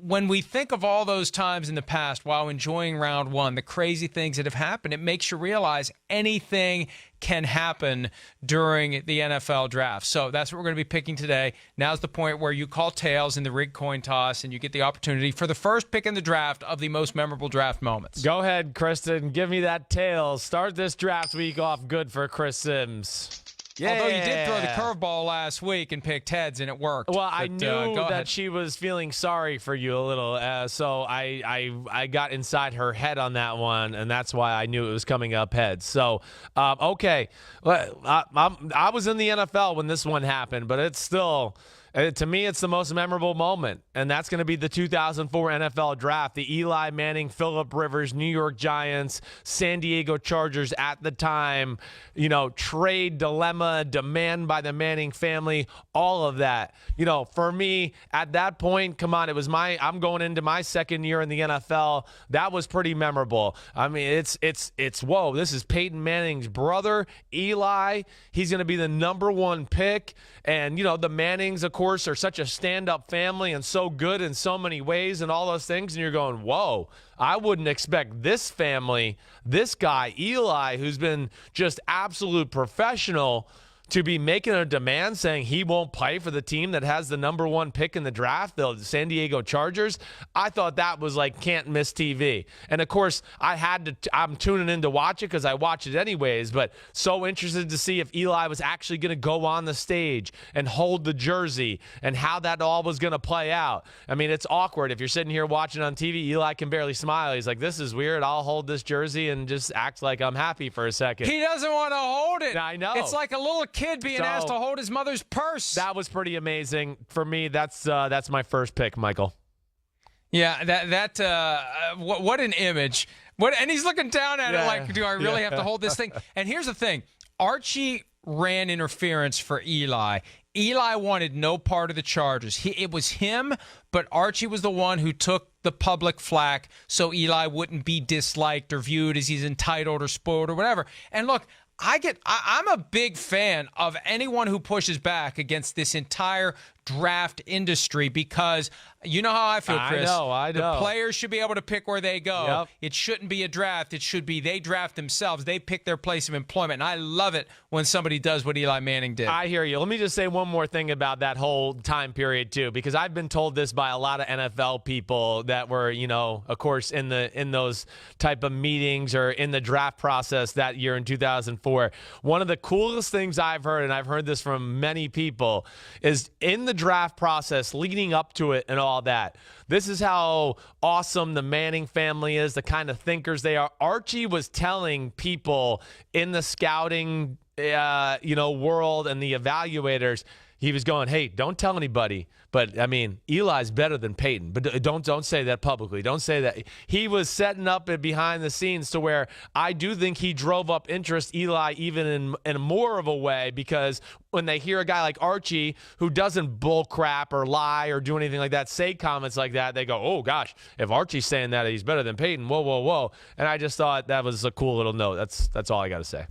when we think of all those times in the past while enjoying round one, the crazy things that have happened, it makes you realize anything can happen during the NFL draft. So that's what we're going to be picking today. Now's the point where you call tails in the rigged coin toss, and you get the opportunity for the first pick in the draft of the most memorable draft moments. Go ahead, Kristen. Give me that tails. Start this draft week off good for Chris Simms. Yeah. Although you did throw the curveball last week and picked heads, and it worked. Well, I knew that she was feeling sorry for you a little, so I got inside her head on that one, and that's why I knew it was coming up heads. So, okay. I was in the NFL when this one happened, but it's still... to me, it's the most memorable moment, and that's going to be the 2004 NFL Draft. The Eli Manning, Phillip Rivers, New York Giants, San Diego Chargers at the time, trade dilemma, demand by the Manning family, all of that. For me, at that point, come on, I'm going into my second year in the NFL. That was pretty memorable. I mean, it's whoa, this is Peyton Manning's brother, Eli. He's going to be the number one pick, and, the Mannings, of course, are such a stand-up family and so good in so many ways and all those things, and you're going, whoa, I wouldn't expect this family, this guy, Eli, who's been just absolute professional, to be making a demand saying he won't play for the team that has the number one pick in the draft, the San Diego Chargers. I thought that was like can't miss TV. And of course, I'm tuning in to watch it because I watch it anyways, but so interested to see if Eli was actually going to go on the stage and hold the jersey and how that all was going to play out. I mean, it's awkward. If you're sitting here watching on TV, Eli can barely smile. He's like, this is weird. I'll hold this jersey and just act like I'm happy for a second. He doesn't want to hold it. I know. It's like a little kid being asked to hold his mother's purse. That was pretty amazing for me. That's my first pick, Michael. Yeah, what an image. And he's looking down at it like, do I really have to hold this thing? And here's the thing. Archie ran interference for Eli. Eli wanted no part of the Chargers. It was him, but Archie was the one who took the public flack so Eli wouldn't be disliked or viewed as he's entitled or spoiled or whatever. And look, I'm a big fan of anyone who pushes back against this entire draft industry because you know how I feel, Chris. I know. The players should be able to pick where they go. Yep. It shouldn't be a draft. It should be they draft themselves. They pick their place of employment. And I love it when somebody does what Eli Manning did. I hear you. Let me just say one more thing about that whole time period, too, because I've been told this by a lot of NFL people that were, of course, in those type of meetings or in the draft process that year in 2004. One of the coolest things I've heard, and I've heard this from many people, is in the draft process leading up to it and all that. This is how awesome the Manning family is, the kind of thinkers they are. Archie was telling people in the scouting, world and the evaluators, he was going, hey, don't tell anybody. But, I mean, Eli's better than Peyton. But don't say that publicly. Don't say that. He was setting up it behind the scenes to where I do think he drove up interest Eli even in more of a way because when they hear a guy like Archie who doesn't bull crap or lie or do anything like that, say comments like that, they go, oh, gosh, if Archie's saying that he's better than Peyton, whoa, whoa, whoa. And I just thought that was a cool little note. That's all I got to say.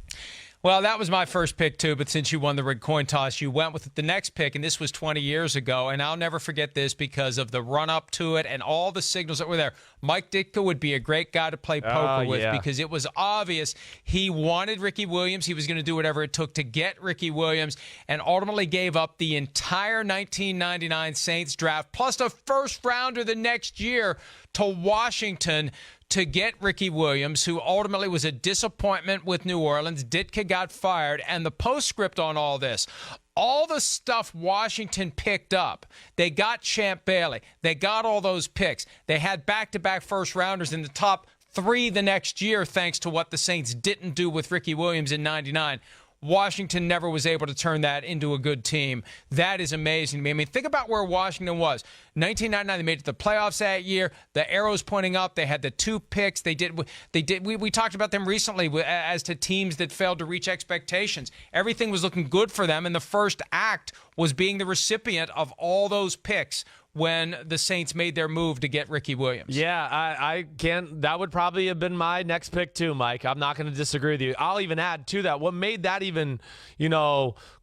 Well, that was my first pick, too, but since you won the rigged coin toss, you went with the next pick, and this was 20 years ago, and I'll never forget this because of the run-up to it and all the signals that were there. Mike Ditka would be a great guy to play poker with because it was obvious he wanted Ricky Williams. He was going to do whatever it took to get Ricky Williams and ultimately gave up the entire 1999 Saints draft, plus a first-rounder the next year to Washington to get Ricky Williams, who ultimately was a disappointment with New Orleans. Ditka got fired, and the postscript on all this, all the stuff Washington picked up, they got Champ Bailey. They got all those picks. They had back-to-back first-rounders in the top three the next year, thanks to what the Saints didn't do with Ricky Williams in 99. Washington never was able to turn that into a good team. That is amazing to me. I mean, think about where Washington was. 1999, they made it to the playoffs that year. The arrow's pointing up. They had the two picks. We talked about them recently as to teams that failed to reach expectations. Everything was looking good for them, and the first act was being the recipient of all those picks when the Saints made their move to get Ricky Williams. Yeah, I can. That would probably have been my next pick too, Mike. I'm not going to disagree with you. I'll even add to that. What made that even,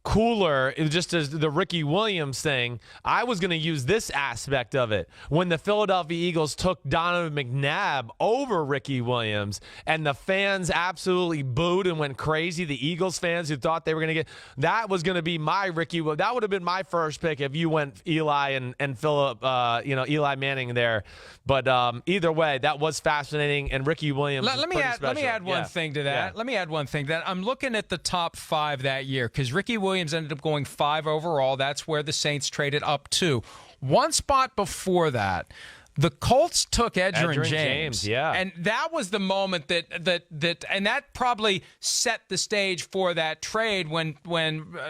cooler, just as the Ricky Williams thing, I was going to use this aspect of it. When the Philadelphia Eagles took Donovan McNabb over Ricky Williams and the fans absolutely booed and went crazy, the Eagles fans who thought they were going to get, that was going to be my Ricky. That would have been my first pick if you went Eli and Philip, Eli Manning there. But either way, that was fascinating, and Ricky Williams. Let me add one thing to that. Yeah. Let me add one thing. That I'm looking at the top 5 that year because Ricky Williams ended up going 5 overall. That's where the Saints traded up to. One spot before that, the Colts took Edgerrin James. Yeah. And that was the moment that probably set the stage for that trade when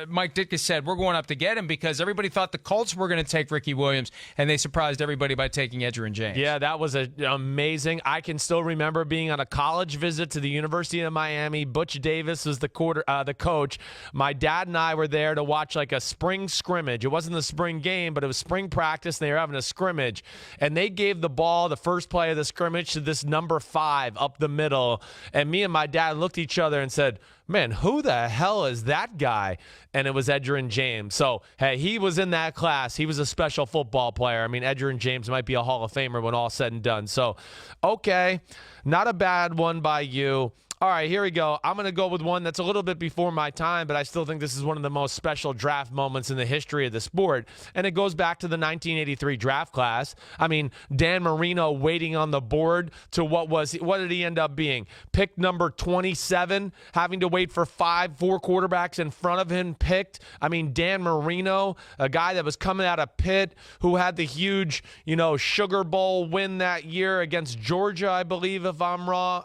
Mike Ditka said, we're going up to get him, because everybody thought the Colts were going to take Ricky Williams, and they surprised everybody by taking Edgerrin James. Yeah, that was amazing. I can still remember being on a college visit to the University of Miami. Butch Davis was the coach. My dad and I were there to watch like a spring scrimmage. It wasn't the spring game, but it was spring practice, and they were having a scrimmage. And they gave the ball, the first play of the scrimmage, to this number 5 up the middle. And me and my dad looked at each other and said, man, who the hell is that guy? And it was Edgerrin James. So, hey, he was in that class. He was a special football player. I mean, Edgerrin James might be a Hall of Famer when all said and done. So, okay, not a bad one by you. All right, here we go. I'm going to go with one that's a little bit before my time, but I still think this is one of the most special draft moments in the history of the sport, and it goes back to the 1983 draft class. I mean, Dan Marino waiting on the board to what did he end up being? Pick number 27, having to wait for 4 quarterbacks in front of him picked. I mean, Dan Marino, a guy that was coming out of Pitt, who had the huge, Sugar Bowl win that year against Georgia, I believe, if I'm wrong.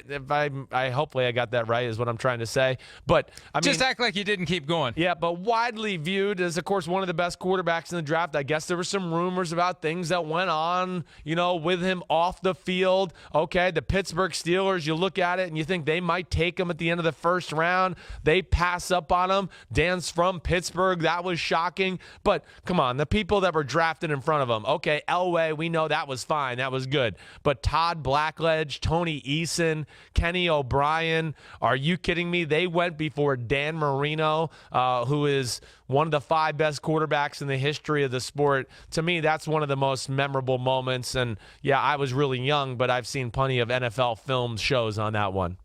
Hopefully I got that right, is what I'm trying to say. But I mean, just act like you didn't keep going. Yeah, but widely viewed as, of course, one of the best quarterbacks in the draft. I guess there were some rumors about things that went on, with him off the field. Okay, the Pittsburgh Steelers, you look at it and you think they might take him at the end of the first round. They pass up on him. Dan's from Pittsburgh. That was shocking. But come on, the people that were drafted in front of him. Okay, Elway, we know that was fine. That was good. But Todd Blackledge, Tony Eason, Kenny O'Brien, are you kidding me? They went before Dan Marino, who is one of the 5 best quarterbacks in the history of the sport. To me, that's one of the most memorable moments. And yeah, I was really young, but I've seen plenty of NFL film shows on that one.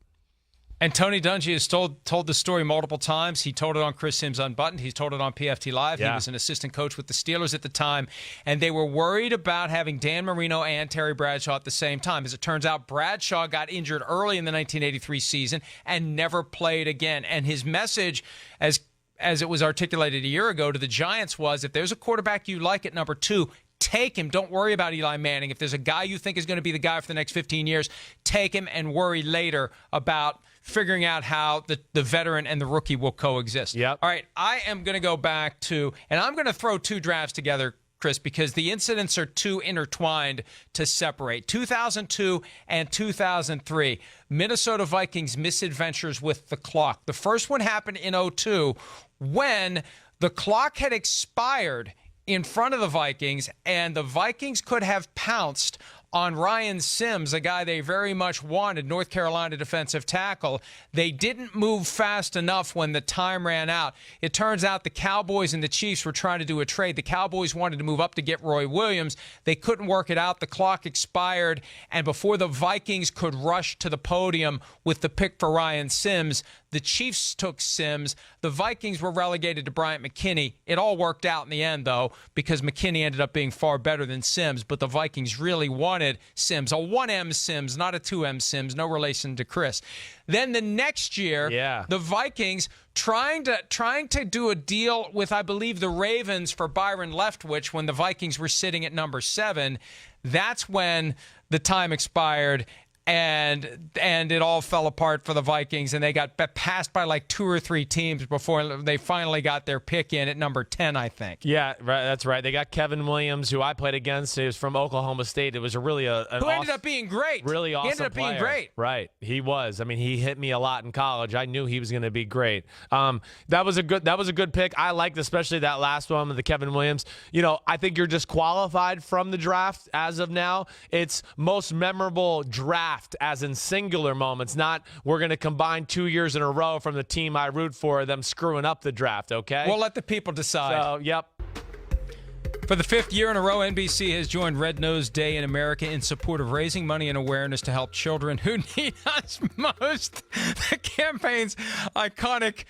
And Tony Dungy has told the story multiple times. He told it on Chris Simms Unbuttoned. He's told it on PFT Live. Yeah. He was an assistant coach with the Steelers at the time, and they were worried about having Dan Marino and Terry Bradshaw at the same time. As it turns out, Bradshaw got injured early in the 1983 season and never played again. And his message, as it was articulated a year ago to the Giants, was, if there's a quarterback you like at number 2, take him. Don't worry about Eli Manning. If there's a guy you think is going to be the guy for the next 15 years, take him and worry later about figuring out how the veteran and the rookie will coexist. Yep. All right, I am going to go back to, and I'm going to throw 2 drafts together, Chris, because the incidents are too intertwined to separate. 2002 and 2003, Minnesota Vikings misadventures with the clock. The first one happened in 2002 when the clock had expired in front of the Vikings, and the Vikings could have pounced on Ryan Simms, a guy they very much wanted, North Carolina defensive tackle. They didn't move fast enough when the time ran out. It turns out the Cowboys and the Chiefs were trying to do a trade. The Cowboys wanted to move up to get Roy Williams. They couldn't work it out. The clock expired, and before the Vikings could rush to the podium with the pick for Ryan Simms, the Chiefs took Simms. The Vikings were relegated to Bryant McKinnie. It all worked out in the end, though, because McKinney ended up being far better than Simms, but the Vikings really wanted Simms, a 1M Simms, not a 2M Simms, no relation to Chris. Then the next year, the Vikings trying to do a deal with, I believe, the Ravens for Byron Leftwich when the Vikings were sitting at number 7. That's when the time expired. And it all fell apart for the Vikings, and they got passed by like 2 or 3 teams before they finally got their pick in at number 10, I think. Yeah, right, that's right. They got Kevin Williams, who I played against. He was from Oklahoma State. It was a really ended up being great. Really awesome. He ended up being great. Right, he was. I mean, he hit me a lot in college. I knew he was going to be great. That was a good pick. I liked especially that last one with the Kevin Williams. I think you're disqualified from the draft as of now. It's most memorable draft draft, as in singular moments, not we're going to combine 2 years in a row from the team I root for, them screwing up the draft, okay? We'll let the people decide. So, yep. For the 5th year in a row, NBC has joined Red Nose Day in America in support of raising money and awareness to help children who need us most. The campaign's iconic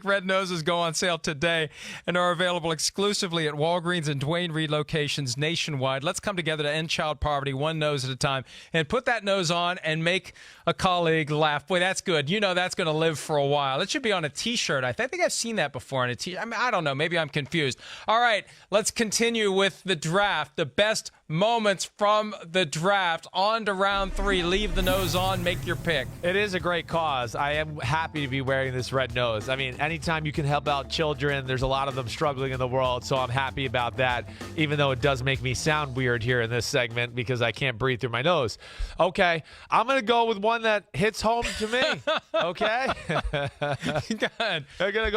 Red Noses go on sale today and are available exclusively at Walgreens and Duane Reade locations nationwide. Let's come together to end child poverty one nose at a time and put that nose on and make a colleague laugh. Boy, that's good. You know that's going to live for a while. It should be on a T-shirt. I think I've seen that before on a T-shirt. I mean, I don't know. Maybe I'm confused. All right, let's continue with the draft. The best moments from the draft. On to round 3. Leave the nose on. Make your pick. It is a great cause. I am happy to be wearing this red nose. I mean, anytime you can help out children, there's a lot of them struggling in the world, so I'm happy about that, even though it does make me sound weird here in this segment because I can't breathe through my nose. Okay, I'm going to go with one that hits home to me, okay? Go ahead. I'm going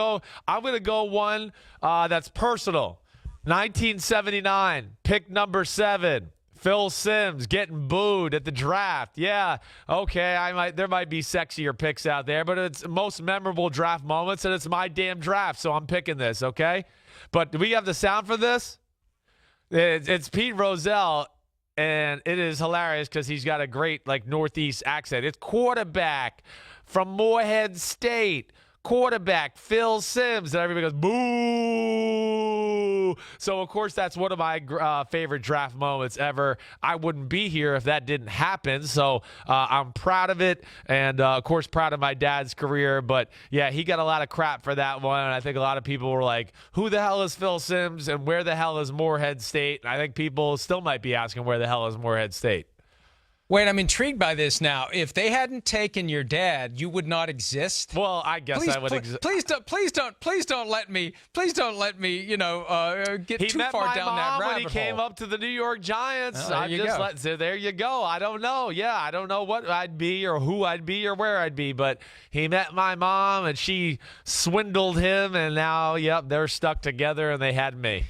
to go one that's personal. 1979, pick number 7. Phil Simms getting booed at the draft. Yeah, okay, there might be sexier picks out there, but it's most memorable draft moments, and it's my damn draft, so I'm picking this, okay? But do we have the sound for this? It's Pete Rozelle, and it is hilarious because he's got a great, Northeast accent. It's quarterback from Morehead State. Quarterback Phil Simms, and everybody goes boo. So of course that's one of my favorite draft moments ever. I wouldn't be here if that didn't happen, so I'm proud of it, and of course proud of my dad's career. But yeah, he got a lot of crap for that one, and I think a lot of people were like, who the hell is Phil Simms and where the hell is Morehead State? And I think people still might be asking where the hell is Morehead State. Wait, I'm intrigued by this now. If they hadn't taken your dad, you would not exist. Well, I guess I would exist. Please don't let me, get too far down that rabbit hole. When he came up to the New York Giants, there you go. I don't know. Yeah, I don't know what I'd be or who I'd be or where I'd be, but he met my mom and she swindled him, and now, they're stuck together and they had me.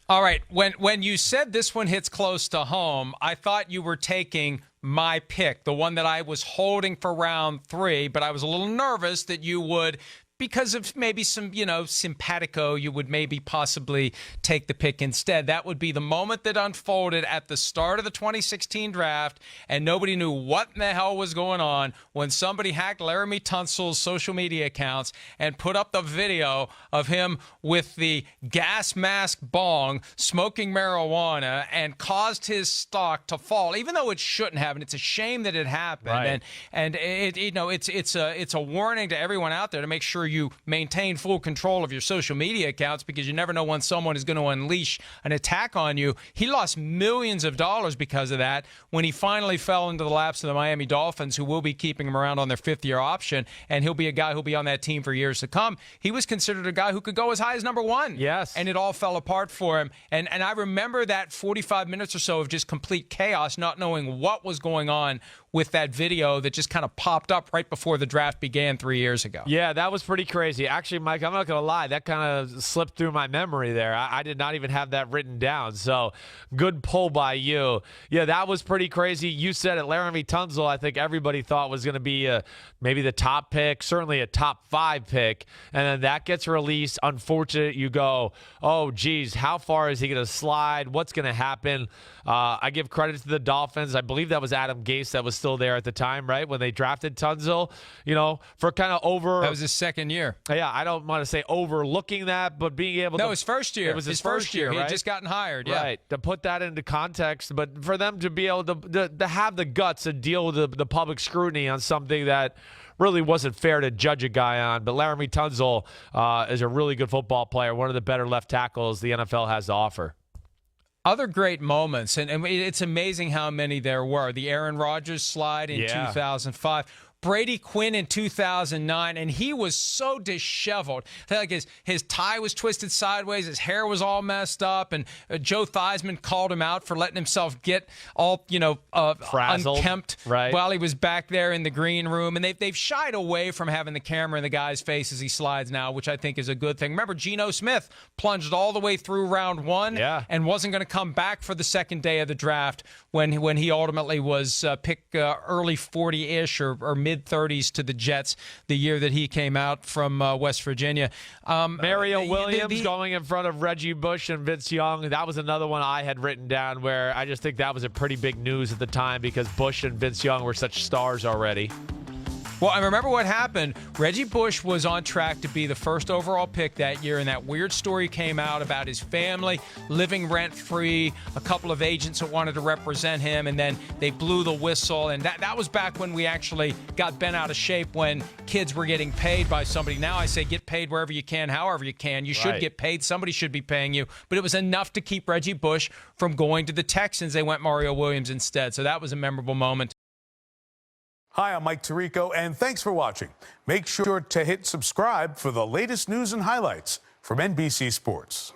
All right, when you said this one hits close to home, I thought you were taking my pick, the one that I was holding for round 3, but I was a little nervous that you would, because of maybe some, simpatico, you would maybe possibly take the pick instead. That would be the moment that unfolded at the start of the 2016 draft, and nobody knew what in the hell was going on when somebody hacked Laramie Tunsil's social media accounts and put up the video of him with the gas mask bong smoking marijuana and caused his stock to fall, even though it shouldn't have. And it's a shame that it happened. Right. And it's a warning to everyone out there to make sure you maintain full control of your social media accounts, because you never know when someone is going to unleash an attack on you. He lost millions of dollars because of that when he finally fell into the laps of the Miami Dolphins, who will be keeping him around on their 5th-year option, and he'll be a guy who'll be on that team for years to come. He was considered a guy who could go as high as number 1. Yes. And it all fell apart for him. And I remember that 45 minutes or so of just complete chaos, not knowing what was going on with that video that just kind of popped up right before the draft began 3 years ago. Yeah, that was pretty crazy. Actually, Mike, I'm not going to lie. That kind of slipped through my memory there. I did not even have that written down. So good pull by you. Yeah, that was pretty crazy. You said it. Laramie Tunsil, I think everybody thought was going to be maybe the top pick, certainly a top 5 pick. And then that gets released. Unfortunate. You go, oh, geez, how far is he going to slide? What's going to happen? I give credit to the Dolphins. I believe that was Adam Gase that was still there at the time, right, when they drafted Tunsil, for kind of over. That was his second year. Yeah, I don't want to say overlooking that, but being able to. No, his first year. It was his first year, He right? had just gotten hired, yeah. Right, to put that into context, but for them to be able to have the guts to deal with the public scrutiny on something that really wasn't fair to judge a guy on. But Laramie Tunsil is a really good football player, one of the better left tackles the NFL has to offer. Other great moments, and it's amazing how many there were. The Aaron Rodgers slide in 2005. Brady Quinn in 2009, and he was so disheveled. Like his tie was twisted sideways, his hair was all messed up, and Joe Theismann called him out for letting himself get all, frazzled, unkempt right, while he was back there in the green room. And they've shied away from having the camera in the guy's face as he slides now, which I think is a good thing. Remember, Geno Smith plunged all the way through round one and wasn't going to come back for the second day of the draft when he ultimately was picked early 40-ish or mid-30s to the Jets the year that he came out from West Virginia. Mario Williams going in front of Reggie Bush and Vince Young. That was another one I had written down where I just think that was a pretty big news at the time because Bush and Vince Young were such stars already. Well, I remember what happened. Reggie Bush was on track to be the first overall pick that year, and that weird story came out about his family living rent-free, a couple of agents that wanted to represent him, and then they blew the whistle. And that was back when we actually got bent out of shape when kids were getting paid by somebody. Now I say get paid wherever you can, however you can. You should get paid. Somebody should be paying you. But it was enough to keep Reggie Bush from going to the Texans. They went Mario Williams instead. So that was a memorable moment. Hi, I'm Mike Tirico, and thanks for watching. Make sure to hit subscribe for the latest news and highlights from NBC Sports.